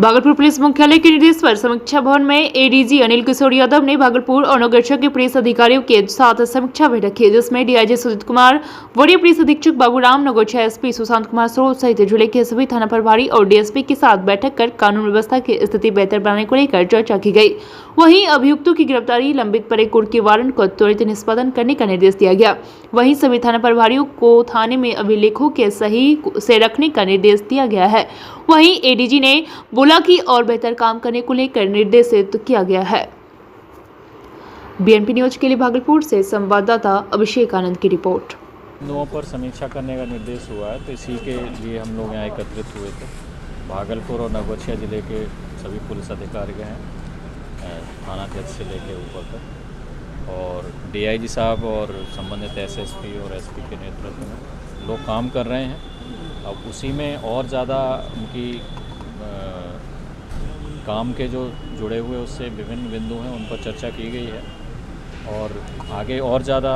Bhagalpur police मुख्यालय के निर्देश पर समीक्षा भवन में एडीजी अनिल किशोर यादव ने भागलपुर और नगर के पुलिस अधिकारियों के साथ समीक्षा बैठक की, जिसमें डीआईजी सुजीत कुमार, वरीय पुलिस अधीक्षक बाबूराम, नगर एसपी सुशांत कुमार स्रोत सहित जिले के सभी थाना प्रभारी और डीएसपी के साथ बैठक कर कानून व्यवस्था की स्थिति बेहतर बनाने को लेकर चर्चा की गई। वहीं अभियुक्तों की गिरफ्तारी, लंबित पड़े कोर्ट के वारंट को त्वरित निष्पादन करने का निर्देश दिया गया। वहीं सभी थाना प्रभारियों को थाने में अभिलेखों के सही से रखने का निर्देश दिया गया है। वहीं एडीजी ने बोला कि और बेहतर काम करने को लेकर निर्देशित किया गया है। बीएनपी न्यूज के लिए भागलपुर से संवाददाता अभिषेक आनंद की रिपोर्ट। बिंदुओं पर समीक्षा करने का निर्देश हुआ है, तो इसी के लिए हम लोग यहाँ एकत्रित हुए थे। भागलपुर और नवगछिया जिले के सभी पुलिस अधिकारी हैं, थाना अध्यक्ष से लेकर ऊपर तक, और डीआईजी साहब और संबंधित एसएसपी और एसपी के नेतृत्व में लोग काम कर रहे हैं। अब उसी में और ज़्यादा उनकी काम के जो जुड़े हुए उससे विभिन्न बिंदु हैं उन पर चर्चा की गई है, और आगे और ज़्यादा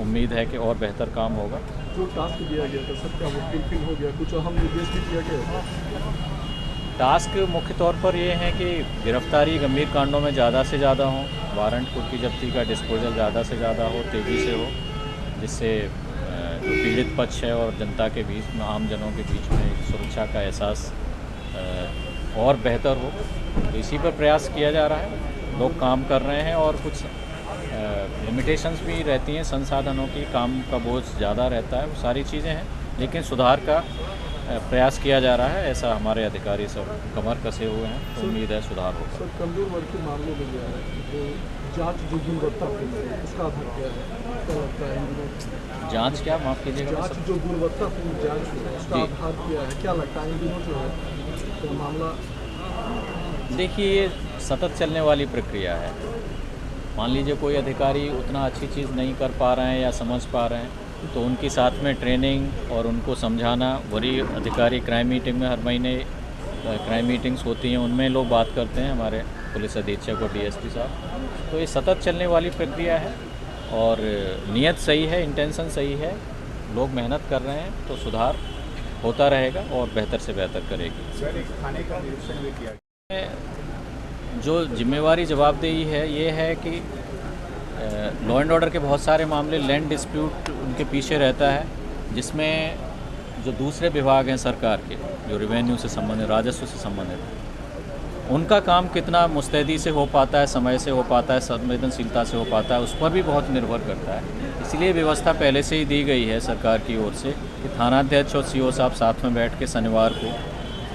उम्मीद है कि और बेहतर काम होगा। जो टास्क दिया गया था सर, क्या वो फुलफिल हो गया? कुछ अहम निर्देश भी दिया गया? टास्क मुख्य तौर पर ये है कि गिरफ्तारी गंभीर कांडों में ज़्यादा से ज़्यादा हो, वारंट कुर्की जब्ती का डिस्पोजल ज़्यादा से ज़्यादा हो, तेज़ी से हो, जिससे जो पीड़ित पक्ष है और जनता के बीच में, आम जनों के बीच में एक सुरक्षा का एहसास और बेहतर हो। तो इसी पर प्रयास किया जा रहा है, लोग काम कर रहे हैं, और कुछ लिमिटेशंस भी रहती हैं संसाधनों की, काम का बोझ ज़्यादा रहता है, वो सारी चीज़ें हैं, लेकिन सुधार का प्रयास किया जा रहा है। ऐसा हमारे अधिकारी सब कमर कसे हुए हैं, तो उम्मीद है सुधार होगा। सर, कमजोर वर्ग के मामलों में जो है तो जांच जो गुणवत्तापूर्ण है उसका आधार क्या है? क्या लगता है जांच क्या, माफ़ कीजिएगा? जांच जो गुणवत्तापूर्ण जांच है उसका आधार क्या है? क्या लगता है इन दिनों जो है तो मामला? देखिए, ये सतत चलने वाली प्रक्रिया है। मान लीजिए कोई अधिकारी उतना अच्छी चीज़ नहीं कर पा रहे हैं या समझ पा रहे हैं, तो उनके साथ में ट्रेनिंग और उनको समझाना। वरीय अधिकारी क्राइम मीटिंग में हर महीने क्राइम मीटिंग्स होती हैं, उनमें लोग बात करते हैं, हमारे पुलिस अधीक्षक और डीएसपी साहब। तो ये सतत चलने वाली प्रक्रिया है, और नीयत सही है, इंटेंशन सही है, लोग मेहनत कर रहे हैं, तो सुधार होता रहेगा और बेहतर से बेहतर करेगी। सर, एक थाने का निरीक्षण भी किया गया। जो जिम्मेवारी जवाबदेही है ये है कि लॉ एंड ऑर्डर के बहुत सारे मामले, लैंड डिस्प्यूट उनके पीछे रहता है, जिसमें जो दूसरे विभाग हैं सरकार के, जो रेवेन्यू से संबंधित, राजस्व से संबंधित, उनका काम कितना मुस्तैदी से हो पाता है, समय से हो पाता है, संवेदनशीलता से हो पाता है, उस पर भी बहुत निर्भर करता है। इसलिए व्यवस्था पहले से ही दी गई है सरकार की ओर से कि थानाध्यक्ष और सीओ साहब साथ में बैठ के शनिवार को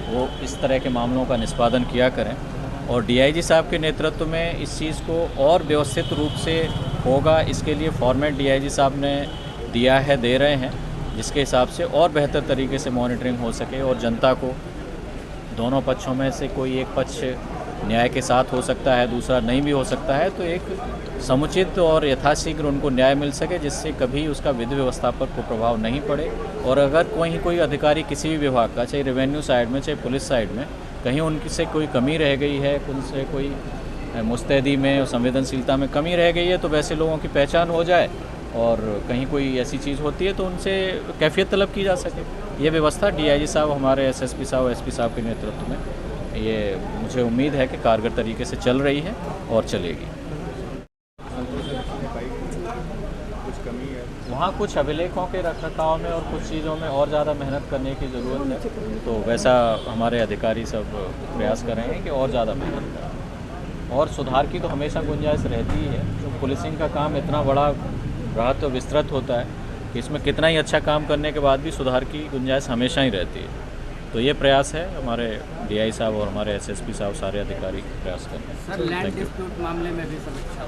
वो इस तरह के मामलों का निष्पादन किया करें, और डीआईजी साहब के नेतृत्व में इस चीज़ को और व्यवस्थित रूप से होगा। इसके लिए फॉर्मेट डीआईजी साहब ने दिया है, दे रहे हैं, जिसके हिसाब से और बेहतर तरीके से मॉनिटरिंग हो सके, और जनता को दोनों पक्षों में से कोई एक पक्ष न्याय के साथ हो सकता है, दूसरा नहीं भी हो सकता है, तो एक समुचित और यथाशीघ्र उनको न्याय मिल सके, जिससे कभी उसका विधि व्यवस्था पर कोई प्रभाव नहीं पड़े। और अगर कोई अधिकारी किसी भी विभाग का, चाहे रेवेन्यू साइड में, चाहे पुलिस साइड में, कहीं उनसे कोई कमी रह गई है, उनसे कोई मुस्तैदी में और संवेदनशीलता में कमी रह गई है, तो वैसे लोगों की पहचान हो जाए, और कहीं कोई ऐसी चीज़ होती है तो उनसे कैफियत तलब की जा सके। ये व्यवस्था डीआईजी साहब, हमारे एसएसपी साहब, एसपी साहब के नेतृत्व में, ये मुझे उम्मीद है कि कारगर तरीके से चल रही है और चलेगी। वहाँ कुछ अभिलेखों के रखरखाव में और कुछ चीज़ों में और ज़्यादा मेहनत करने की ज़रूरत है, तो वैसा हमारे अधिकारी सब प्रयास कर रहे हैं कि और ज़्यादा मेहनत करें, और सुधार की तो हमेशा गुंजाइश रहती ही है। जो पुलिसिंग का काम इतना बड़ा बृहत और विस्तृत होता है कि इसमें कितना ही अच्छा काम करने के बाद भी सुधार की गुंजाइश हमेशा ही रहती है। तो ये प्रयास है, हमारे डीआई साहब और हमारे एसएसपी साहब, सारे अधिकारी प्रयास कर रहे हैं। सर, लैंड डिस्प्यूट मामले में भी समीक्षा